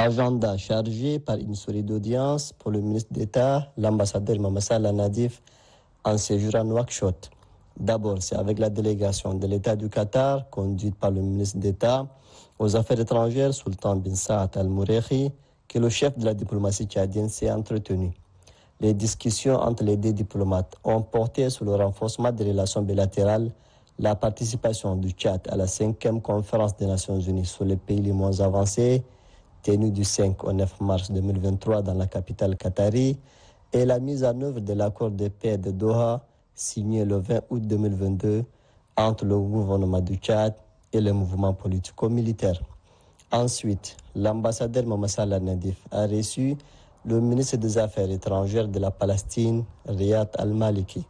Agenda chargé par une série d'audiences pour le ministre d'État, l'ambassadeur Mamassa Nadif, en séjour à Nouakchott. D'abord, c'est avec la délégation de l'État du Qatar, conduite par le ministre d'État aux Affaires étrangères, Sultan bin Saad al-Mourekhi, que le chef de la diplomatie tchadienne s'est entretenu. Les discussions entre les deux diplomates ont porté sur le renforcement des relations bilatérales, la participation du Tchad à la 5e conférence des Nations Unies sur les pays les moins avancés, tenue du 5 au 9 mars 2023 dans la capitale qatari, et la mise en œuvre de l'accord de paix de Doha, signé le 20 août 2022 entre le gouvernement du Tchad et le mouvement politico-militaire. Ensuite, l'ambassadeur Mamassa Nadif a reçu le ministre des Affaires étrangères de la Palestine, Riyad al-Maliki.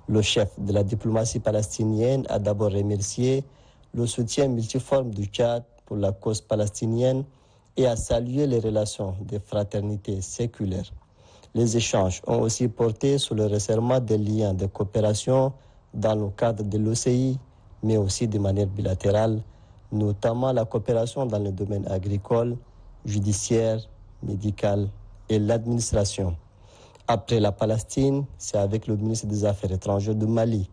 Le chef de la diplomatie palestinienne a d'abord remercié le soutien multiforme du Tchad pour la cause palestinienne et a salué les relations de fraternité séculaire. Les échanges ont aussi porté sur le resserrement des liens de coopération dans le cadre de l'OCI, mais aussi de manière bilatérale, notamment la coopération dans le domaine agricole, judiciaire, médical et l'administration. Après la Palestine, c'est avec le ministre des Affaires étrangères du Mali,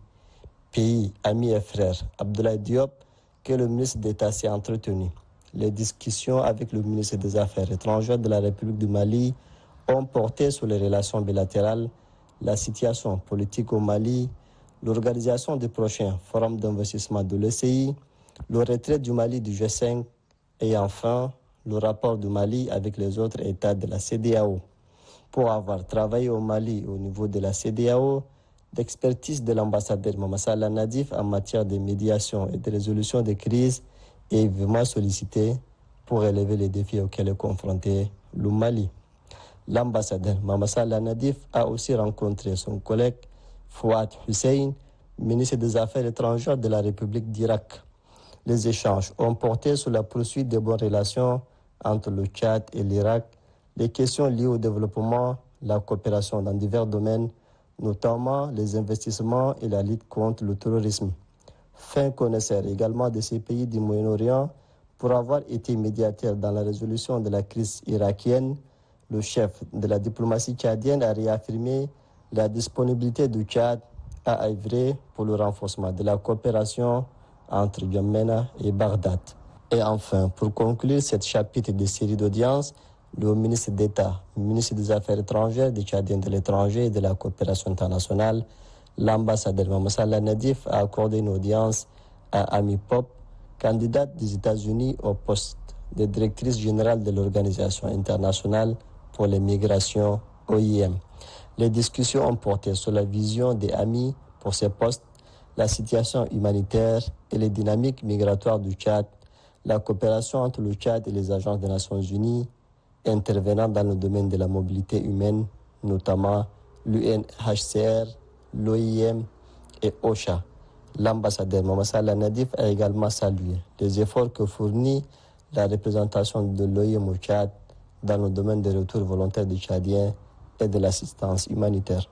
pays ami et frère, Abdoulaye Diop, que le ministre d'État s'est entretenu. Les discussions avec le ministre des Affaires étrangères de la République du Mali ont porté sur les relations bilatérales, la situation politique au Mali, l'organisation du prochain forum d'investissement de l'OCI, le retrait du Mali du G5 et enfin le rapport du Mali avec les autres États de la CEDEAO. Pour avoir travaillé au Mali au niveau de la CEDEAO, l'expertise de l'ambassadeur Mamassa Nadif en matière de médiation et de résolution des crises est vivement sollicitée pour relever les défis auxquels est confronté le Mali. L'ambassadeur Mamassa Nadif a aussi rencontré son collègue Fouad Hussein, ministre des Affaires étrangères de la République d'Irak. Les échanges ont porté sur la poursuite des bonnes relations entre le Tchad et l'Irak, les questions liées au développement, la coopération dans divers domaines, notamment les investissements et la lutte contre le terrorisme. Fin connaisseur également de ces pays du Moyen-Orient, pour avoir été médiateur dans la résolution de la crise irakienne, le chef de la diplomatie tchadienne a réaffirmé la disponibilité du Tchad à œuvrer pour le renforcement de la coopération entre N'Djamena et Bagdad. Et enfin, pour conclure ce chapitre de série d'audiences, le ministre d'État, ministre des Affaires étrangères, des Tchadiens de l'étranger et de la coopération internationale, l'ambassadeur Mamassa Nadif a accordé une audience à Amy Pop, candidate des États-Unis au poste de directrice générale de l'Organisation internationale pour les migrations, OIM. Les discussions ont porté sur la vision des Amis pour ces postes, la situation humanitaire et les dynamiques migratoires du Tchad, la coopération entre le Tchad et les agences des Nations Unies intervenant dans le domaine de la mobilité humaine, notamment l'UNHCR, l'OIM et OCHA. L'ambassadeur Mamassa Nadif a également salué les efforts que fournit la représentation de l'OIM au Tchad dans le domaine des retours volontaires des Tchadiens et de l'assistance humanitaire.